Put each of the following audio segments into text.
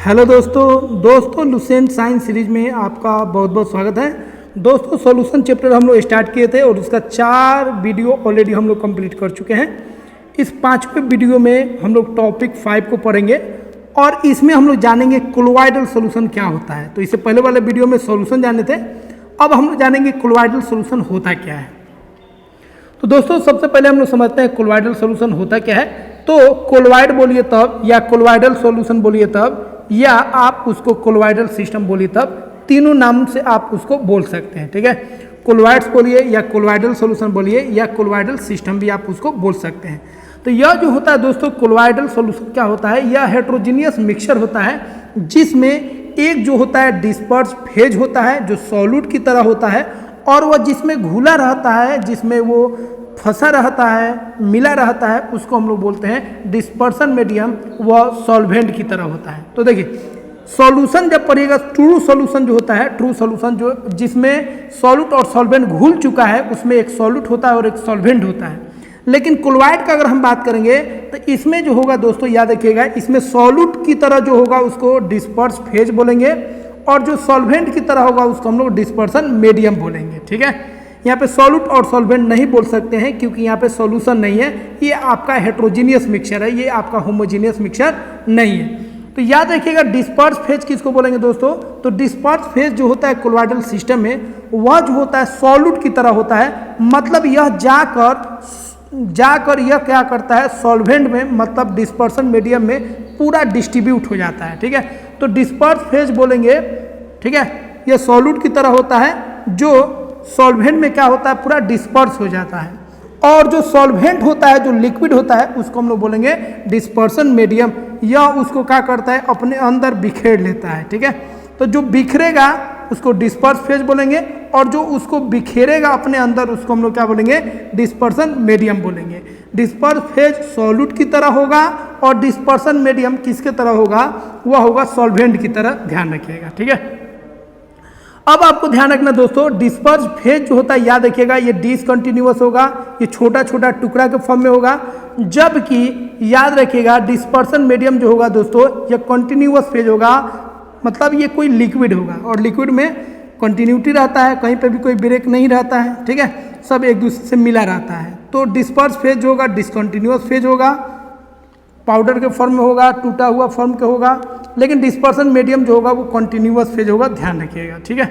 Hello दोस्तों Lucent science series में आपका बहुत बहुत स्वागत है। दोस्तों सॉल्यूशन चैप्टर हम लोग स्टार्ट किए थे और उसका 4 वीडियो ऑलरेडी हम लोग कंप्लीट कर चुके हैं। इस 5वें वीडियो में हम लोग टॉपिक 5 को पढ़ेंगे और इसमें हम लोग जानेंगे कोलोइडल सॉल्यूशन क्या होता है। तो इससे पहले वाले वीडियो में सॉल्यूशन जाने थे, अब हम लोग जानेंगे कोलोइडल सॉल्यूशन होता क्या है। तो दोस्तों सबसे पहले हम लोग समझते हैं कोलोइडल सॉल्यूशन होता क्या है। तो कोलोइड बोलिए तब, या कोलोइडल सॉल्यूशन बोलिए तब, या आप उसको कोलोइडल सिस्टम बोलिए तब, तीनों नाम से आप उसको बोल सकते हैं। ठीक है, कोलोइड्स बोलिए या कोलोइडल सॉल्यूशन बोलिए या कोलोइडल सिस्टम भी आप उसको बोल सकते हैं। तो यह जो होता है दोस्तों कोलोइडल सॉल्यूशन क्या होता है, यह हेट्रोजीनियस मिक्सचर होता है जिसमें एक जो होता है डिस्पर्स फेज होता है जो सॉल्यूट की तरह होता है, और वह जिसमें घुला रहता है, जिसमें वो फंसा रहता है, मिला रहता है, उसको हम लोग बोलते हैं डिस्पर्सन मीडियम, वह सॉल्वेंट की तरह होता है। तो देखिए सॉल्यूशन जब पढ़िएगा, ट्रू सॉल्यूशन जो होता है, ट्रू सॉल्यूशन जो जिसमें सॉल्यूट और सॉल्वेंट घुल चुका है, उसमें एक सॉल्यूट होता है और एक सॉल्वेंट होता है। लेकिन कोलोइड का अगर हम बात करेंगे तो इसमें जो होगा दोस्तों याद रखिएगा, इसमें सॉल्यूट की तरह जो होगा उसको डिस्पर्स फेज बोलेंगे, और जो सॉल्वेंट की तरह होगा उसको हम लोग डिस्पर्सन मीडियम बोलेंगे। ठीक है, यहाँ पे सॉल्यूट और सॉल्वेंट नहीं बोल सकते हैं क्योंकि यहाँ पे सॉल्यूशन नहीं है, ये आपका हेट्रोजीनियस मिक्सचर है, ये आपका होमोजीनियस मिक्सचर नहीं है। तो याद रखिएगा डिस्पर्स फेज किसको बोलेंगे दोस्तों, तो डिस्पर्स फेज जो होता है कोलोइडल सिस्टम में, वह जो होता है सॉल्यूट की तरह होता है। मतलब यह जाकर यह क्या करता है सॉल्वेंट में, मतलब डिस्पर्सन मीडियम में पूरा डिस्ट्रीब्यूट हो जाता है। ठीक है, तो डिस्पर्स फेज बोलेंगे। ठीक है, यह सॉल्यूट की तरह होता है जो सॉल्वेंट में क्या होता है पूरा डिस्पर्स हो जाता है, और जो सॉल्वेंट होता है जो लिक्विड होता है उसको हम लोग बोलेंगे डिस्पर्सन मीडियम, या उसको क्या करता है अपने अंदर बिखेर लेता है। ठीक है, तो जो बिखरेगा उसको डिस्पर्स फेज बोलेंगे, और जो उसको बिखेरेगा अपने अंदर उसको हम लोग क्या बोलेंगे डिस्पर्सन मीडियम बोलेंगे। डिस्पर्स फेज सॉल्यूट की तरह होगा और डिस्पर्सन मीडियम किसके तरह होगा, वह होगा सॉल्वेंट की तरह, ध्यान रखिएगा। ठीक है, अब आपको ध्यान रखना दोस्तों, डिस्पर्स फेज जो होता है याद रखिएगा ये डिसकंटिन्यूअस होगा, ये छोटा छोटा टुकड़ा के फॉर्म में होगा, जबकि याद रखिएगा डिस्पर्सन मीडियम जो होगा दोस्तों ये कंटिन्यूअस फेज होगा। मतलब ये कोई लिक्विड होगा, और लिक्विड में कंटिन्यूटी रहता है, कहीं पे भी कोई ब्रेक नहीं रहता है। ठीक है, सब एक दूसरे से मिला रहता है। तो डिस्पर्स फेज जो होगा डिसकंटिन्यूअस फेज होगा, पाउडर के फॉर्म में होगा, टूटा हुआ फॉर्म के होगा। लेकिन डिस्पर्सन मीडियम जो होगा वो कंटिन्यूअस फेज होगा, ध्यान रखिएगा। ठीक है,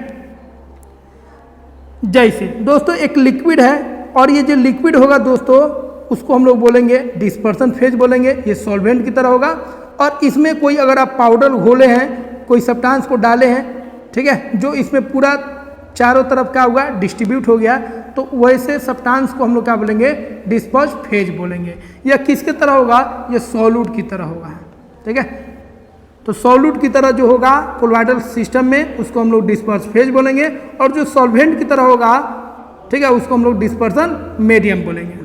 जैसे दोस्तों एक लिक्विड है, और ये जो लिक्विड होगा दोस्तों उसको हम लोग बोलेंगे डिस्पर्सन फेज बोलेंगे, ये सॉल्वेंट की तरह होगा। और इसमें कोई अगर आप पाउडर घोले हैं, कोई सब्सटेंस को डाले हैं, ठीक है, जो इसमें पूरा चारों तरफ क्या हुआ डिस्ट्रीब्यूट हो गया, तो वैसे सब्सटेंस को हम लोग क्या बोलेंगे डिस्पर्स फेज बोलेंगे। यह किसके तरह होगा, यह सॉल्यूट की तरह होगा। ठीक है, तो सॉल्यूट की तरह जो होगा कोलोइडल सिस्टम में उसको हम लोग डिस्पर्स फेज बोलेंगे, और जो सॉल्वेंट की तरह होगा, ठीक है, उसको हम लोग डिस्पर्सन मीडियम बोलेंगे।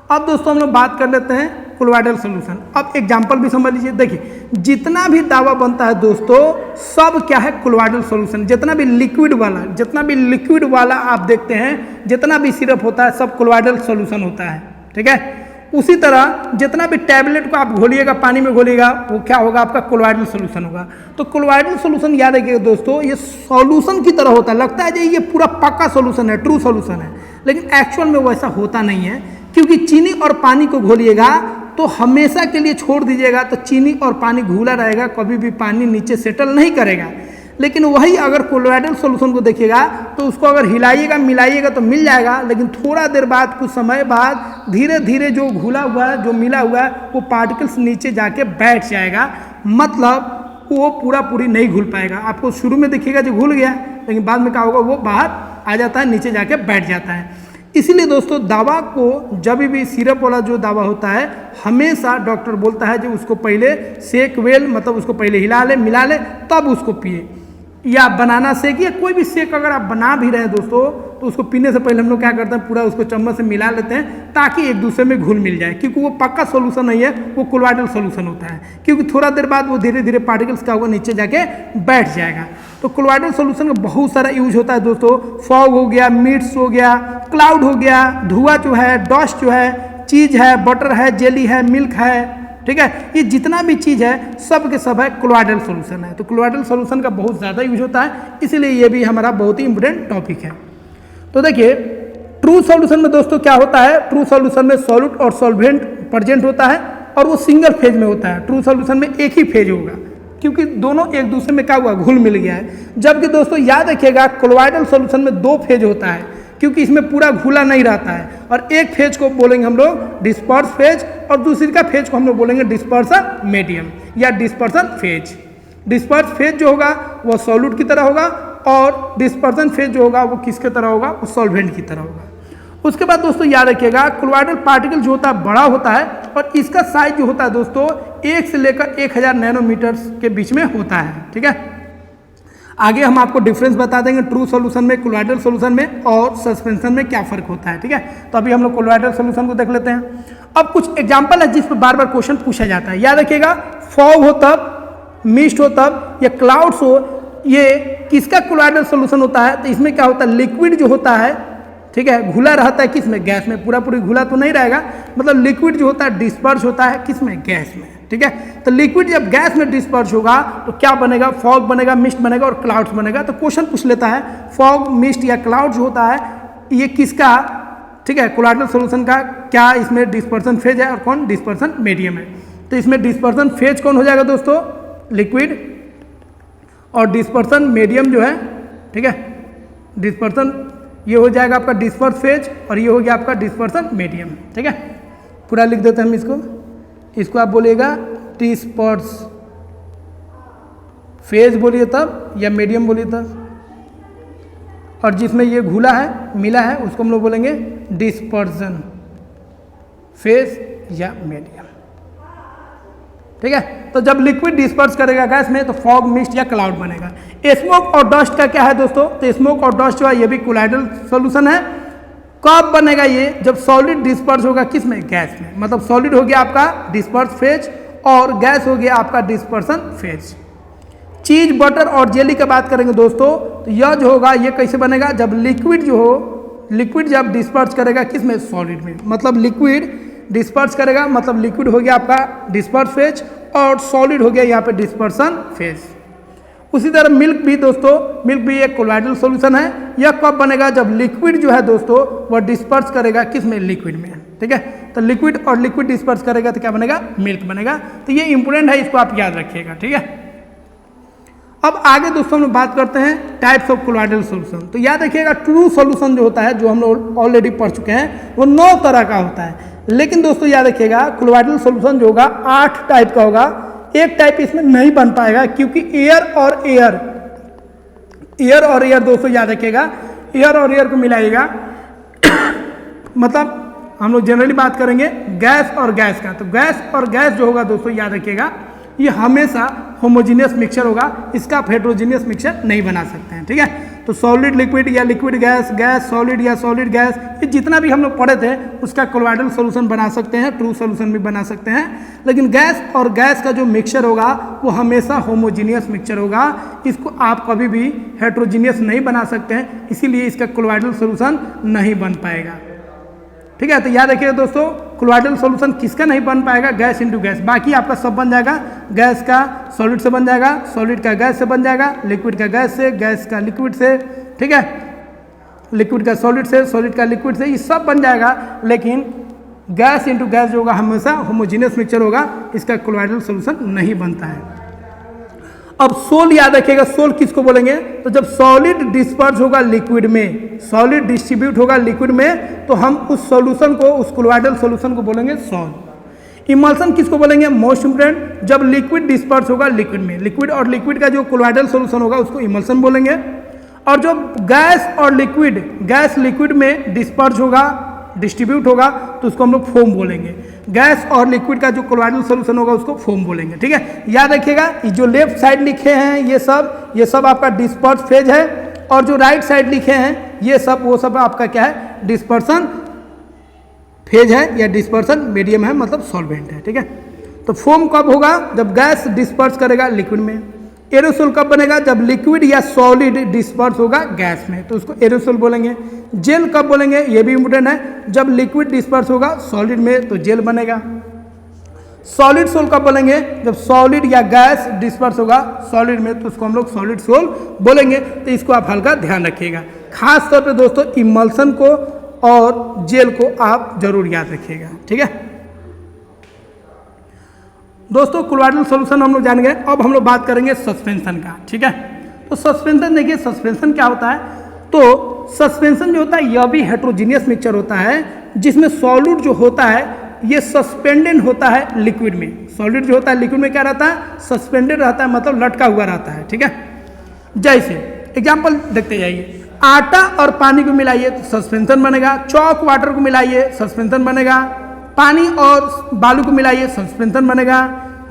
अब दोस्तों हम लोग बात कर लेते हैं कोलोइडल सॉल्यूशन। अब एग्जांपल भी समझ लीजिए, देखिए जितना भी दावा बनता है दोस्तों सब क्या है कोलोइडल सॉल्यूशन। जितना भी लिक्विड वाला आप देखते हैं, जितना भी सिरप होता है सब कोलोइडल सॉल्यूशन होता है। ठीक है, उसी तरह जितना भी टैबलेट को आप घोलिएगा, पानी में घोलिएगा, वो क्या होगा आपका कोलोइडल सॉल्यूशन होगा। तो कोलोइडल सॉल्यूशन याद रखिएगा दोस्तों, ये सॉल्यूशन की तरह होता है। लगता है ये पूरा पक्का सॉल्यूशन है, ट्रू सॉल्यूशन है, लेकिन एक्चुअल में वैसा होता नहीं है। क्योंकि चीनी और पानी को घोलिएगा तो हमेशा के लिए छोड़ दीजिएगा तो चीनी और पानी घुला रहेगा, कभी भी पानी नीचे सेटल नहीं करेगा। लेकिन वही अगर कोलोइडल सॉल्यूशन को देखिएगा तो उसको अगर हिलाइएगा मिलाइएगा तो मिल जाएगा, लेकिन थोड़ा देर बाद, कुछ समय बाद धीरे धीरे जो घुला हुआ है, जो मिला हुआ है, वो पार्टिकल्स नीचे जाके बैठ जाएगा। मतलब वो पूरी नहीं घुल पाएगा। आपको शुरू में देखिएगा जो घुल गया, लेकिन बाद में क्या होगा वो बाहर आ जाता है, नीचे जाके बैठ जाता है। इसीलिए दोस्तों दवा को जब भी सिरप वाला जो दवा होता है हमेशा डॉक्टर बोलता है जो उसको पहले शेक वेल, मतलब उसको पहले हिला ले मिला ले तब उसको पिए, या बनाना शेक या कोई भी शेक अगर आप बना भी रहे हैं दोस्तों तो उसको पीने से पहले हम लोग क्या करते हैं पूरा उसको चम्मच से मिला लेते हैं ताकि एक दूसरे में घुल मिल जाए। क्योंकि वो पक्का सॉल्यूशन नहीं है, वो कोलोइडल सॉल्यूशन होता है। क्योंकि थोड़ा देर बाद वो धीरे धीरे पार्टिकल्स का होगा नीचे जाके बैठ जाएगा। तो कोलोइडल सॉल्यूशन का बहुत सारा यूज होता है दोस्तों। फॉग हो गया, मिट्स हो गया, क्लाउड हो गया, धुआं जो है, डस्ट जो है, चीज़ है, बटर है, जेली है, मिल्क है, ठीक है, ये जितना भी चीज़ है सब के सब है कोलॉइडल सॉल्यूशन है। तो कोलॉइडल सॉल्यूशन का बहुत ज़्यादा यूज होता है, इसीलिए ये भी हमारा बहुत ही इंपॉर्टेंट टॉपिक है। तो देखिए ट्रू सॉल्यूशन में दोस्तों क्या होता है, ट्रू सॉल्यूशन में सॉल्यूट और सॉल्वेंट प्रेजेंट होता है और वो सिंगल फेज में होता है। ट्रू सॉल्यूशन में एक ही फेज होगा क्योंकि दोनों एक दूसरे में क्या हुआ, घुल मिल गया है। जबकि दोस्तों याद रखिएगा कोलॉइडल सॉल्यूशन में दो फेज होता है क्योंकि इसमें पूरा घुला नहीं रहता है, और एक फेज को बोलेंगे हम लोग डिस्पर्स फेज और दूसरी का फेज को हम लोग बोलेंगे डिस्पर्सन मीडियम या डिस्पर्सन फेज। डिस्पर्स फेज जो होगा वो सॉल्यूट की तरह होगा और डिस्पर्सन फेज जो होगा वो किसके तरह होगा, वो सॉल्वेंट की तरह होगा। उसके बाद दोस्तों याद रखिएगा कोलॉइडल पार्टिकल जो होता है बड़ा होता है और इसका साइज जो होता है दोस्तों 1 से लेकर 1000 नैनोमीटर के बीच में होता है, ठीक है। आगे हम आपको डिफरेंस बता देंगे ट्रू सॉल्यूशन में, कोलॉइडल सॉल्यूशन में और सस्पेंशन में क्या फर्क होता है, ठीक है। तो अभी हम लोग कोलॉइडल सॉल्यूशन को देख लेते हैं। अब कुछ एग्जांपल है जिस पर बार बार क्वेश्चन पूछा जाता है। याद रखिएगा फॉग हो तब, मिस्ट हो तब, या क्लाउड्स हो, ये किसका कोलॉइडल सॉल्यूशन होता है। तो इसमें क्या होता है, लिक्विड जो होता है, ठीक है, घुला रहता है किसमें, गैस में। पूरा पूरी घुला तो नहीं रहेगा, मतलब लिक्विड जो होता है डिस्पर्स होता है किसमें, गैस में, ठीक है। तो लिक्विड जब गैस में डिस्पर्स होगा तो क्या बनेगा, फॉग बनेगा, मिस्ट बनेगा और क्लाउड्स बनेगा। तो क्वेश्चन पूछ लेता है फॉग, मिस्ट या क्लाउड जो होता है ये किसका, ठीक है, कोलॉइडल सॉल्यूशन का, क्या इसमें डिस्पर्सन फेज है और कौन डिस्पर्सन मीडियम है। तो इसमें डिस्पर्सन फेज कौन हो जाएगा दोस्तों, लिक्विड, और डिस्पर्सन मीडियम जो है, ठीक है, डिस्पर्सन ये हो जाएगा आपका डिस्पर्स फेज और ये हो गया आपका डिस्पर्सन मीडियम, ठीक है। पूरा लिख देते हैं हम इसको आप बोलिएगा डिस्पर्स फेज बोलिए तब, या मीडियम बोलिए तब, और जिसमें ये घुला है, मिला है, उसको हम लोग बोलेंगे डिस्पर्सन फेज या मीडियम, ठीक है। तो जब लिक्विड डिस्पर्स करेगा गैस में तो फॉग, मिस्ट या क्लाउड बनेगा। स्मोक और डस्ट का क्या है दोस्तों, तो स्मोक और डस्ट जो है ये भी कोलॉइडल सॉल्यूशन है। कब बनेगा ये, जब सॉलिड डिस्पर्स होगा किसमें, गैस में। मतलब सॉलिड हो गया आपका डिस्पर्स फेज और गैस हो गया आपका डिस्पर्सन फेज। चीज, बटर और जेली की बात करेंगे दोस्तों तो यह जो होगा ये कैसे बनेगा, जब लिक्विड जो हो, लिक्विड जब डिस्पर्स करेगा किसमें, सॉलिड में। मतलब लिक्विड डिस्पर्स करेगा, मतलब लिक्विड हो गया आपका डिस्पर्स फेज और सॉलिड हो गया यहाँ पे डिस्पर्सन फेज। उसी तरह मिल्क भी दोस्तों, मिल्क भी एक कोलॉइडल सॉल्यूशन है। यह कब बनेगा, जब लिक्विड जो है दोस्तों वह डिस्पर्स करेगा किसमें, लिक्विड में, ठीक है। तो लिक्विड और लिक्विड डिस्पर्स करेगा तो क्या बनेगा, मिल्क बनेगा। तो ये इंपॉर्टेंट है, इसको आप याद रखिएगा, ठीक है। अब आगे दोस्तों हम बात करते हैं टाइप्स ऑफ कोलॉइडल सॉल्यूशन। तो याद रखिएगा ट्रू सॉल्यूशन जो होता है, जो हम लोग ऑलरेडी पढ़ चुके हैं, वो 9 तरह का होता है। लेकिन दोस्तों याद रखिएगा कोलॉइडल सॉल्यूशन जो होगा 8 टाइप का होगा। एक टाइप इसमें नहीं बन पाएगा क्योंकि एयर और एयर दोस्तों याद रखिएगा, एयर और एयर को मिलाइएगा मतलब हम लोग जनरली बात करेंगे गैस और गैस का। तो गैस और गैस जो होगा दोस्तों याद रखिएगा ये हमेशा होमोजीनियस मिक्सचर होगा, इसका आप हेट्रोजीनियस मिक्सचर नहीं बना सकते हैं, ठीक है। तो सॉलिड लिक्विड या लिक्विड गैस, गैस सॉलिड या सॉलिड गैस, ये जितना भी हम लोग पढ़े थे उसका कोलॉइडल सॉल्यूशन बना सकते हैं, ट्रू सॉल्यूशन भी बना सकते हैं। लेकिन गैस और गैस का जो मिक्सचर होगा वो हमेशा होमोजीनियस मिक्सचर होगा, इसको आप कभी भी हेट्रोजीनियस नहीं बना सकते हैं, इसीलिए इसका कोलॉइडल सॉल्यूशन नहीं बन पाएगा, ठीक है। तो याद रखिएगा दोस्तों कोलॉइडल सॉल्यूशन किसका नहीं बन पाएगा, गैस इंटू गैस। बाकी आपका सब बन जाएगा, गैस का सॉलिड से बन जाएगा, सॉलिड का गैस से बन जाएगा, लिक्विड का गैस से, गैस का लिक्विड से, ठीक है, लिक्विड का सॉलिड से, सॉलिड का लिक्विड से, ये सब बन जाएगा। लेकिन गैस इंटू गैस जो होगा हमेशा होमोजीनियस मिक्सचर होगा, इसका कोलॉइडल सॉल्यूशन नहीं बनता है। अब सोल याद रखिएगा, सोल किसको बोलेंगे, तो जब सॉलिड डिस्पर्स होगा लिक्विड में, सॉलिड डिस्ट्रीब्यूट होगा लिक्विड में, तो हम उस सॉल्यूशन को, उस कोलॉइडल सॉल्यूशन को बोलेंगे सोल। इमल्सन किसको बोलेंगे, मोस्ट इंपोर्टेंट, जब लिक्विड डिस्पर्स होगा लिक्विड में, लिक्विड और लिक्विड का जो कोलॉइडल सॉल्यूशन होगा उसको इमल्सन बोलेंगे। और जो गैस और लिक्विड, गैस लिक्विड में डिस्पर्स होगा, डिस्ट्रीब्यूट होगा, तो उसको हम लोग फोम बोलेंगे। गैस और लिक्विड का जो कोलॉइडल सॉल्यूशन होगा उसको फोम बोलेंगे, ठीक है। याद रखिएगा जो लेफ्ट साइड लिखे हैं ये सब आपका डिस्पर्स फेज है, और जो राइट साइड लिखे हैं ये सब वो सब आपका क्या है, डिस्पर्सन फेज है या डिस्पर्सन मीडियम है, मतलब सॉल्वेंट है, ठीक है। तो फोम कब होगा, जब गैस डिस्पर्स करेगा लिक्विड में, एरोसोल कब बनेगा? जब लिक्विड या सॉलिड डिस्पर्स होगा गैस में, तो उसको एरोसोल बोलेंगे। जेल कब बोलेंगे? ये भी इंपोर्टेंट है, जब लिक्विड डिस्पर्स होगा सॉलिड में तो जेल बनेगा। सॉलिड सोल कब बोलेंगे? जब सॉलिड या गैस डिस्पर्स होगा सॉलिड में तो उसको हम लोग सॉलिड सोल बोलेंगे। तो इसको आप हल्का ध्यान रखिएगा। खास तौर पे दोस्तों इमल्सन को और जेल को आप जरूर याद रखिएगा, ठीक है दोस्तों। कोलोइडल सॉल्यूशन हम लोग जान गए। अब हम लोग बात करेंगे सस्पेंशन का, ठीक है। तो सस्पेंशन देखिए, सस्पेंशन क्या होता है? तो सस्पेंशन जो होता है यह भी हेट्रोजीनियस मिक्सचर होता है, जिसमें सॉल्यूट जो होता है ये सस्पेंडेड होता है लिक्विड में। सॉलिड जो होता है लिक्विड में क्या रहता है? सस्पेंडेड रहता है, मतलब लटका हुआ रहता है, ठीक है। जैसे एग्जांपल देखते जाइए, आटा और पानी को मिलाइए तो सस्पेंशन बनेगा। चॉक वाटर को मिलाइए सस्पेंशन बनेगा। पानी और बालू को मिलाइए सस्पेंशन बनेगा।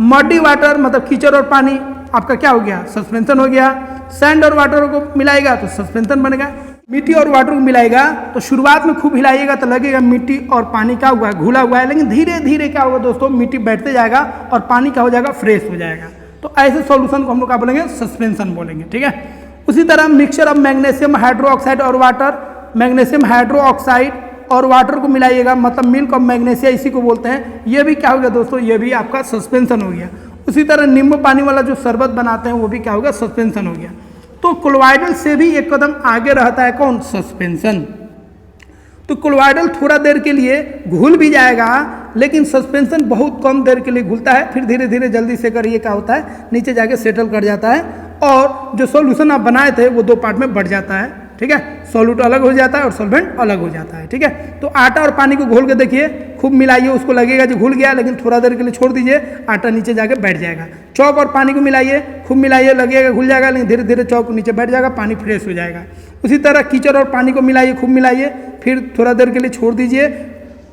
मडी वाटर मतलब कीचड़ और पानी आपका क्या हो गया? सस्पेंशन हो गया। सैंड और वाटर को मिलाएगा तो सस्पेंशन बनेगा। मिट्टी और वाटर को मिलाएगा तो शुरुआत में खूब हिलाइएगा तो लगेगा मिट्टी और पानी का हुआ घुला हुआ है, लेकिन धीरे धीरे क्या होगा दोस्तों? मिट्टी बैठते जाएगा और पानी क्या हो जाएगा? फ्रेश हो जाएगा। तो ऐसे सॉल्यूशन को हम लोग क्या बोलेंगे? सस्पेंशन बोलेंगे, ठीक है। उसी तरह मिक्सचर ऑफ मैग्नीशियम हाइड्रोक्साइड और वाटर, मैग्नीशियम हाइड्रोक्साइड और वाटर को मिलाइएगा, मतलब मिल्क ऑफ मैग्नीशिया इसी को बोलते हैं। ये भी क्या हो गया दोस्तों? ये भी आपका सस्पेंशन हो गया। उसी तरह नींबू पानी वाला जो शरबत बनाते हैं वो भी क्या हो गया? सस्पेंशन हो गया। तो कोलोइडल से भी एक कदम आगे रहता है कौन? सस्पेंशन। तो कोलोइडल थोड़ा देर के लिए घुल भी जाएगा, लेकिन सस्पेंशन बहुत कम देर के लिए घुलता है, फिर धीरे धीरे जल्दी से कर ये क्या होता है? नीचे जाके सेटल कर जाता है और जो सॉल्यूशन आप बनाए थे वो दो पार्ट में बढ़ जाता है, ठीक है। सॉल्यूट अलग हो जाता है और सॉल्वेंट अलग हो जाता है, ठीक है। तो आटा और पानी को घोल के देखिए, खूब मिलाइए, उसको लगेगा जो घुल गया, लेकिन थोड़ा देर के लिए छोड़ दीजिए, आटा नीचे जाके बैठ जाएगा। चौक और पानी को मिलाइए, खूब मिलाइए, लगेगा घुल जाएगा, लेकिन धीरे धीरे चौक नीचे बैठ जाएगा, पानी फ्रेश हो जाएगा। उसी तरह कीचड़ और पानी को मिलाइए, खूब मिलाइए, फिर थोड़ा देर के लिए छोड़ दीजिए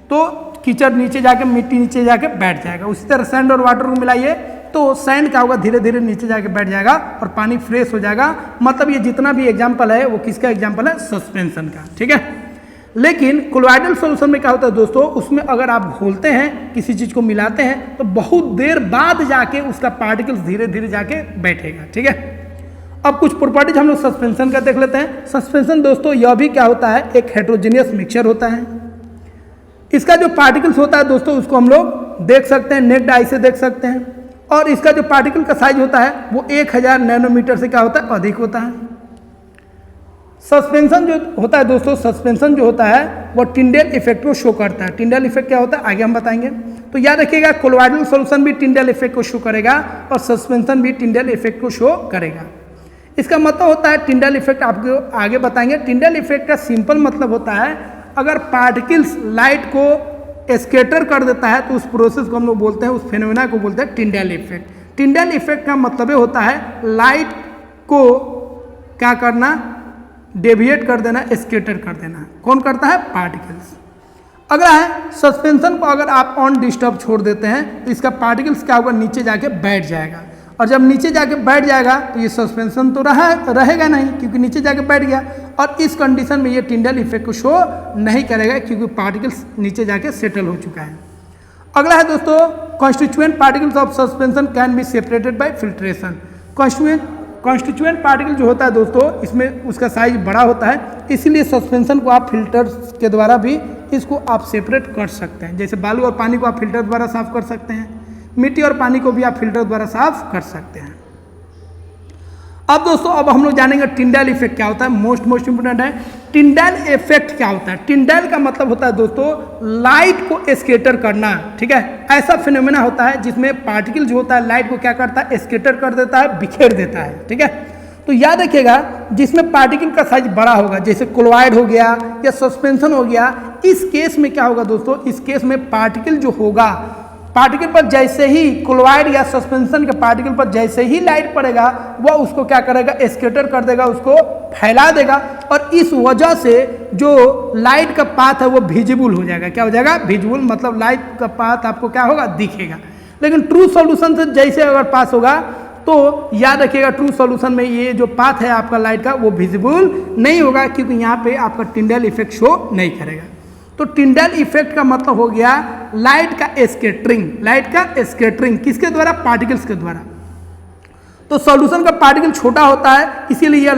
तो कीचड़ नीचे जाके, मिट्टी नीचे जाके बैठ जाएगा। उसी तरह सैंड और वाटर को मिलाइए तो सैंड क्या होगा? धीरे धीरे नीचे जाके बैठ जाएगा और पानी फ्रेश हो जाएगा। मतलब ये जितना भी एग्जाम्पल है वो किसका एग्जाम्पल है? सस्पेंशन का, ठीक है। लेकिन कोलोइडल सॉल्यूशन में क्या होता है दोस्तों? उसमें अगर आप घोलते हैं, किसी चीज को मिलाते हैं, तो बहुत देर बाद जाके उसका पार्टिकल्स धीरे धीरे जाके बैठेगा, ठीक है। अब कुछ प्रॉपर्टीज हम लोग सस्पेंशन का देख लेते हैं। सस्पेंशन दोस्तों यह भी क्या होता है? एक हेट्रोजीनियस मिक्सचर होता है। इसका जो पार्टिकल्स होता है दोस्तों उसको हम लोग देख सकते हैं, नेक्ड आई से देख सकते हैं। और इसका जो पार्टिकल का साइज होता है वो 1000 नैनोमीटर से क्या होता है? अधिक होता है। सस्पेंशन जो होता है दोस्तों, सस्पेंशन जो होता है वो टिंडेल इफेक्ट को शो करता है। टिंडेल इफेक्ट क्या होता है आगे हम बताएंगे। तो याद रखिएगा, कोलोइडल सॉल्यूशन भी टिंडेल इफेक्ट को शो करेगा और सस्पेंशन भी टिंडेल इफेक्ट को शो करेगा। इसका मतलब होता है टिंडेल इफेक्ट, आपको आगे बताएंगे। टिंडेल इफेक्ट का सिंपल मतलब होता है अगर पार्टिकल्स लाइट को स्कैटर कर देता है तो उस प्रोसेस को हम लोग बोलते हैं, उस फेनोमेना को बोलते हैं टिंडेल इफेक्ट। टिंडेल इफेक्ट का मतलब होता है लाइट को क्या करना? डेविएट कर देना, स्कैटर कर देना। कौन करता है? पार्टिकल्स। अगला है सस्पेंशन को अगर आप ऑन डिस्टर्ब छोड़ देते हैं तो इसका पार्टिकल्स क्या होगा? नीचे जाके बैठ जाएगा, और जब नीचे जाके बैठ जाएगा तो ये सस्पेंशन तो रहेगा नहीं, क्योंकि नीचे जाके बैठ गया। और इस कंडीशन में ये टिंडेल इफेक्ट को शो नहीं करेगा, क्योंकि पार्टिकल्स नीचे जाके सेटल हो चुका है। अगला है दोस्तों, constituent particles of suspension can be separated by filtration. Constituent particle जो होता है दोस्तों, इसमें उसका साइज बड़ा होता है, इसीलिए सस्पेंशन को आप फिल्टर्स के द्वारा भी इसको आप सेपरेट कर सकते हैं। जैसे बालू और पानी को आप फिल्टर द्वारा साफ कर सकते हैं, मिट्टी और पानी को भी आप फिल्टर द्वारा साफ कर सकते हैं। अब दोस्तों अब हम लोग जानेंगे टिंडेल इफेक्ट क्या होता है। मोस्ट इंपोर्टेंट है टिंडेल इफेक्ट क्या होता है। टिंडेल का मतलब होता है दोस्तों लाइट को स्कैटर करना, ठीक है। ऐसा फिनोमेना होता है जिसमें पार्टिकल जो होता है लाइट को क्या करता है? स्कैटर कर देता है, बिखेर देता है, ठीक है। तो याद रखिएगा, जिसमें पार्टिकल का साइज बड़ा होगा, जैसे कोलोइड हो गया या सस्पेंशन हो गया, इस केस में क्या होगा दोस्तों? इस केस में पार्टिकल जो होगा, पार्टिकल पर जैसे ही कोलोइड या सस्पेंशन के पार्टिकल पर जैसे ही लाइट पड़ेगा वह उसको क्या करेगा? स्कैटर कर देगा, उसको फैला देगा, और इस वजह से जो लाइट का पाथ है वो विजिबल हो जाएगा। क्या हो जाएगा? विजिबल, मतलब लाइट का पाथ आपको क्या होगा? दिखेगा। लेकिन ट्रू सॉल्यूशन से जैसे अगर पास होगा तो याद रखिएगा, ट्रू सॉल्यूशन में ये जो पाथ है आपका लाइट का वो विजिबल नहीं होगा, क्योंकि यहाँ पे आपका टिंडेल इफेक्ट शो नहीं करेगा। तो टिंडेल इफेक्ट का मतलब हो गया लाइट का स्कैटरिंग। लाइट का स्कैटरिंग किसके द्वारा? पार्टिकल्स के द्वारा। तो सॉल्यूशन का पार्टिकल छोटा होता है, इसीलिए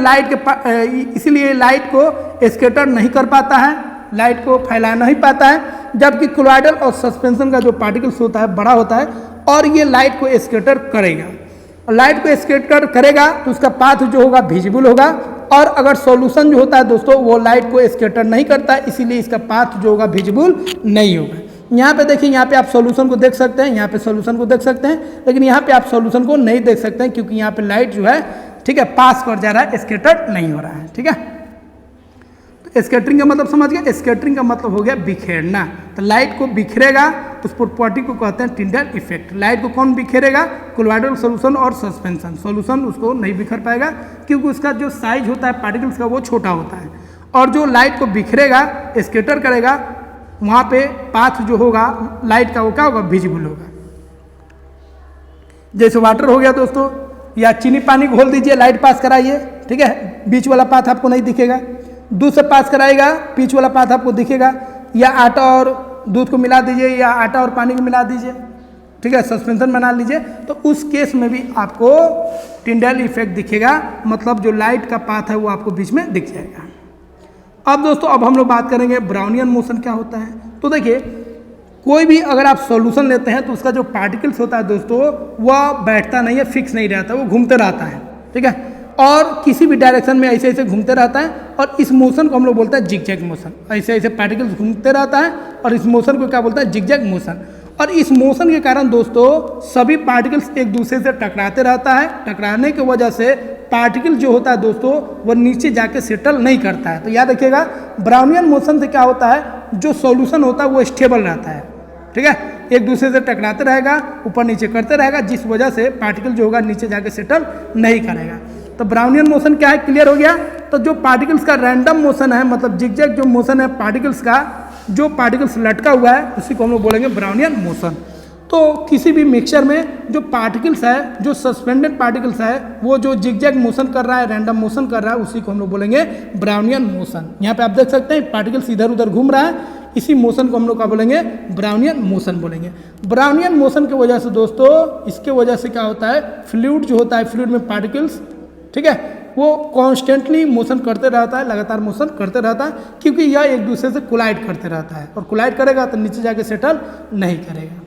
इसीलिए लाइट को स्कैटर नहीं कर पाता है, लाइट को फैला नहीं पाता है। जबकि कोलॉइडल और सस्पेंशन का जो पार्टिकल्स होता है बड़ा होता है और ये लाइट को स्कैटर करेगा। और लाइट को स्कैटर करेगा तो उसका पाथ जो होगा विजिबल होगा, और अगर सॉल्यूशन जो होता है दोस्तों वो लाइट को स्कैटर नहीं करता है, इसीलिए इसका पाथ जो होगा विजिबल नहीं होगा। यहाँ पे देखिए, यहाँ पे आप सॉल्यूशन को देख सकते हैं, यहाँ पे सॉल्यूशन को देख सकते हैं, लेकिन यहाँ पे आप सॉल्यूशन को नहीं देख सकते हैं क्योंकि यहाँ पे लाइट जो है, ठीक है, पास कर जा रहा है, स्कैटर नहीं हो रहा है। ठीक है, तो स्कैटरिंग का मतलब समझ गए, स्कैटरिंग का मतलब हो गया बिखेरना। तो लाइट को बिखरेगा, उस प्रॉपर्टी को कहते हैं टिंडल इफेक्ट। लाइट को कौन बिखेरेगा? कोलॉइडल सॉल्यूशन और सस्पेंशन। सॉल्यूशन उसको नहीं बिखर पाएगा क्योंकि उसका जो साइज होता है पार्टिकल्स का वो छोटा होता है, और जो लाइट को बिखरेगा, स्कैटर करेगा, वहाँ पे पाथ जो होगा लाइट का वो क्या होगा? विजिबल होगा। जैसे वाटर हो गया दोस्तों, या चीनी पानी घोल दीजिए, लाइट पास कराइए, ठीक है, बीच वाला पाथ आपको नहीं दिखेगा। दूध से पास कराएगा, बीच वाला पाथ आपको दिखेगा। या आटा और दूध को मिला दीजिए, या आटा और पानी को मिला दीजिए, ठीक है, सस्पेंशन बना लीजिए, तो उस केस में भी आपको टिंडल इफेक्ट दिखेगा, मतलब जो लाइट का पाथ है वो आपको बीच में दिख जाएगा। अब दोस्तों, अब हम लोग बात करेंगे ब्राउनियन मोशन क्या होता है। तो देखिए, कोई भी अगर आप सॉल्यूशन लेते हैं तो उसका जो पार्टिकल्स होता है दोस्तों वह बैठता नहीं है, फिक्स नहीं रहता, वो घूमते रहता है, ठीक है, और किसी भी डायरेक्शन में ऐसे ऐसे घूमते रहता है, और इस मोशन को हम लोग बोलते हैं जिगजैग मोशन। ऐसे ऐसे पार्टिकल्स घूमते रहता है और इस मोशन को क्या बोलते हैं? Zigzag motion. और इस मोशन के कारण दोस्तों सभी पार्टिकल्स एक दूसरे से टकराते रहता है। टकराने की वजह से पार्टिकल जो होता है दोस्तों वो नीचे जाके सेटल नहीं करता है। तो याद रखिएगा, ब्राउनियन मोशन से क्या होता है, जो सॉल्यूशन होता है वो स्टेबल रहता है, ठीक है, एक दूसरे से टकराते रहेगा, ऊपर नीचे करते रहेगा, जिस वजह से पार्टिकल जो होगा नीचे जाके सेटल नहीं करेगा। तो ब्राउनियन मोशन क्या है, क्लियर हो गया। तो जो पार्टिकल्स का रैंडम मोशन है, मतलब जिगजैग जो मोशन है पार्टिकल्स का, जो पार्टिकल्स लटका हुआ है, उसी को हम लोग बोलेंगे ब्राउनियन मोशन। तो किसी भी मिक्सचर में जो पार्टिकल्स है, जो सस्पेंडेड पार्टिकल्स है, वो जो जिगजैग मोशन कर रहा है, रैंडम मोशन कर रहा है, उसी को हम लोग बोलेंगे ब्राउनियन मोशन। यहाँ पे आप देख सकते हैं पार्टिकल्स इधर उधर घूम रहा है, इसी मोशन को हम लोग क्या बोलेंगे? ब्राउनियन मोशन बोलेंगे। ब्राउनियन मोशन की वजह से दोस्तों, इसके वजह से क्या होता है, फ्लूइड जो होता है, फ्लूइड में पार्टिकल्स, ठीक है, वो कॉन्स्टेंटली मोशन करते रहता है, लगातार मोशन करते रहता है, क्योंकि यह एक दूसरे से कोलाइड करते रहता है, और कोलाइड करेगा तो नीचे जाके सेटल नहीं करेगा।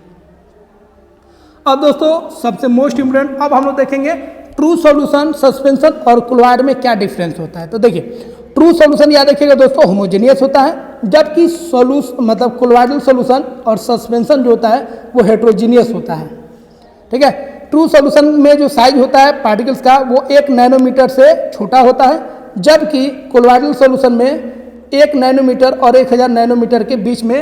अब दोस्तों सबसे मोस्ट इम्पोर्टेंट, अब हम लोग देखेंगे ट्रू सॉल्यूशन, सस्पेंशन और कोलॉइड में क्या डिफरेंस होता है। तो देखिए, ट्रू सॉल्यूशन याद रखिएगा दोस्तों होमोजेनियस होता है, जबकि सॉल्यूशन मतलब कोलॉइडल सॉल्यूशन और सस्पेंशन जो होता है वो हेट्रोजीनियस होता है, ठीक है। ट्रू सॉल्यूशन में जो साइज होता है पार्टिकल्स का वो 1 नैनोमीटर से छोटा होता है, जबकि कोलॉइडल सॉल्यूशन में 1 नैनोमीटर और 1000 नैनोमीटर के बीच में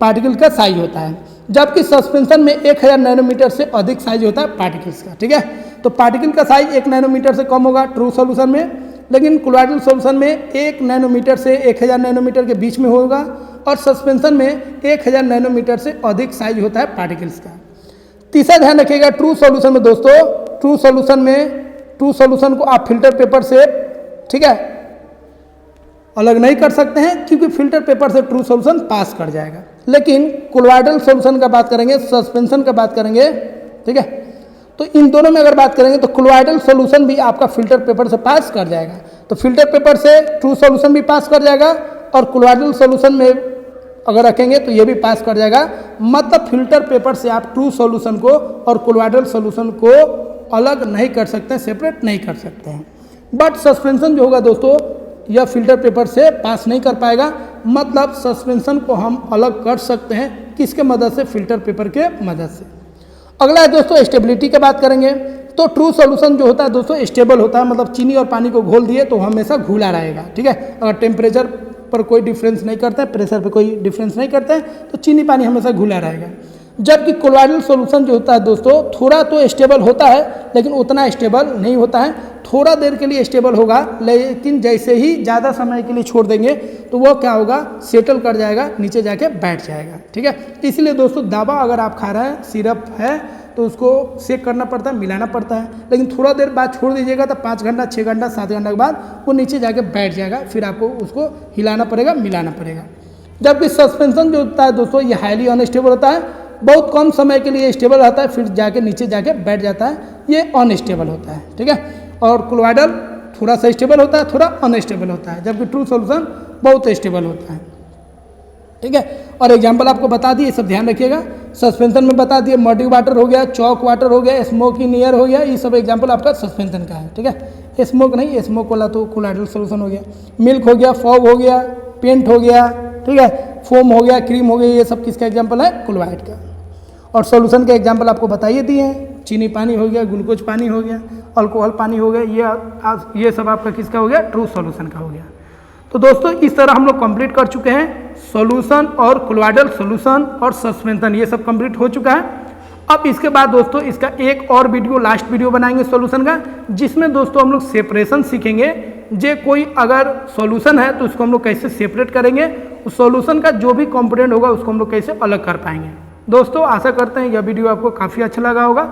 पार्टिकल का साइज होता है, जबकि सस्पेंशन में 1000 नैनोमीटर से अधिक साइज होता है पार्टिकल्स का, ठीक है। तो पार्टिकल का साइज 1 नैनोमीटर से कम होगा ट्रू सॉल्यूशन में, लेकिन कोलॉइडल सॉल्यूशन में 1 नैनोमीटर से 1000 नैनोमीटर के बीच में होगा, और सस्पेंशन में 1000 नैनोमीटर से अधिक साइज होता है पार्टिकल्स का। तीसरा ध्यान रखिएगा, ट्रू सॉल्यूशन में दोस्तों, ट्रू सॉल्यूशन को आप फिल्टर पेपर से, ठीक है, अलग नहीं कर सकते हैं, क्योंकि फिल्टर पेपर से ट्रू सॉल्यूशन पास कर जाएगा। लेकिन कोलॉइडल सॉल्यूशन का बात करेंगे, सस्पेंशन का बात करेंगे, ठीक है, तो इन दोनों में अगर बात करेंगे तो कोलॉइडल सॉल्यूशन भी आपका फिल्टर पेपर से पास कर जाएगा। तो फिल्टर पेपर से ट्रू सॉल्यूशन भी पास कर जाएगा, और कोलॉइडल सॉल्यूशन में अगर रखेंगे तो ये भी पास कर जाएगा। मतलब फिल्टर पेपर से आप ट्रू सॉल्यूशन को और कोलॉइडल सॉल्यूशन को अलग नहीं कर सकते हैं, सेपरेट नहीं कर सकते हैं। बट सस्पेंशन जो होगा दोस्तों, यह फिल्टर पेपर से पास नहीं कर पाएगा। मतलब सस्पेंशन को हम अलग कर सकते हैं, किसके मदद से? फिल्टर पेपर के मदद से। अगला है दोस्तों स्टेबिलिटी की बात करेंगे। तो ट्रू सॉल्यूशन जो होता है दोस्तों स्टेबल होता है, मतलब चीनी और पानी को घोल दिए तो हमेशा घुला रहेगा, ठीक है। अगर टेम्परेचर पर कोई डिफरेंस नहीं करता है, प्रेशर पर कोई डिफरेंस नहीं करते हैं, तो चीनी पानी हमेशा घुला रहेगा। जबकि कोलॉइडल सॉल्यूशन जो होता है दोस्तों थोड़ा तो स्टेबल होता है, लेकिन उतना स्टेबल नहीं होता है। थोड़ा देर के लिए स्टेबल होगा, लेकिन जैसे ही ज़्यादा समय के लिए छोड़ देंगे तो वो क्या होगा? सेटल कर जाएगा, नीचे जाके बैठ जाएगा, ठीक है। इसलिए दोस्तों दवा अगर आप खा रहे हैं, सिरप है, तो उसको सेक करना पड़ता है, मिलाना पड़ता है, लेकिन थोड़ा देर बाद छोड़ दीजिएगा तो 5 घंटा, 6 घंटा, 7 घंटा के बाद वो नीचे जाके बैठ जाएगा, फिर आपको उसको हिलाना पड़ेगा, मिलाना पड़ेगा। जबकि सस्पेंशन जो होता है दोस्तों ये हाईली अनस्टेबल होता है, बहुत कम समय के लिए स्टेबल रहता है, फिर जाके नीचे जाके बैठ जाता है, ये अनस्टेबल होता है। ठीक है, और कोलॉइडल थोड़ा सा स्टेबल होता है, थोड़ा अनस्टेबल होता है, जबकि ट्रू सॉल्यूशन बहुत स्टेबल होता है। ठीक है, और एग्जाम्पल आपको बता दिए, सब ध्यान रखिएगा। सस्पेंशन में बता दिए, मडी वाटर हो गया, चौक वाटर हो गया, स्मोक इन एयर हो गया, ये सब एग्जाम्पल आपका सस्पेंशन का है। ठीक है, स्मोक नहीं, स्मोक वाला तो कोलॉइडल सॉल्यूशन हो गया। मिल्क हो गया, फॉग हो गया, पेंट हो गया, ठीक है, फोम हो गया, क्रीम हो गया, ये सब किसका एग्जाम्पल है? कोलॉइड का। और सॉल्यूशन के एग्जाम्पल आपको बताइए दिए हैं, चीनी पानी हो गया, ग्लूकोज पानी हो गया, अल्कोहल पानी हो गया, ये सब आपका किसका हो गया? ट्रू सॉल्यूशन का हो गया। तो दोस्तों इस तरह हम लोग कंप्लीट कर चुके हैं सॉल्यूशन और कोलॉइडल सॉल्यूशन और सस्पेंशन, ये सब कंप्लीट हो चुका है। अब इसके बाद दोस्तों इसका एक और वीडियो, लास्ट वीडियो बनाएंगे सॉल्यूशन का, जिसमें दोस्तों हम लोग सेपरेशन सीखेंगे। जे कोई अगर सॉल्यूशन है तो उसको हम लोग कैसे सेपरेट करेंगे, उस सॉल्यूशन का जो भी कंपोनेंट होगा उसको हम लोग कैसे अलग कर पाएंगे। दोस्तों आशा करते हैं यह वीडियो आपको काफ़ी अच्छा लगा होगा,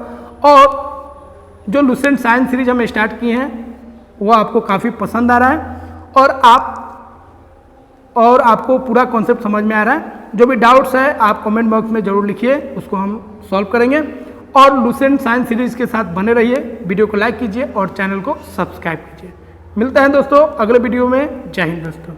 और जो लुसेंट साइंस सीरीज हम स्टार्ट किए हैं वो आपको काफ़ी पसंद आ रहा है, और आपको पूरा कॉन्सेप्ट समझ में आ रहा है। जो भी डाउट्स है आप कमेंट बॉक्स में ज़रूर लिखिए, उसको हम सॉल्व करेंगे। और लुसेंट साइंस सीरीज़ के साथ बने रहिए, वीडियो को लाइक कीजिए और चैनल को सब्सक्राइब कीजिए। मिलते हैं दोस्तों अगले वीडियो में। जय हिंद दोस्तों।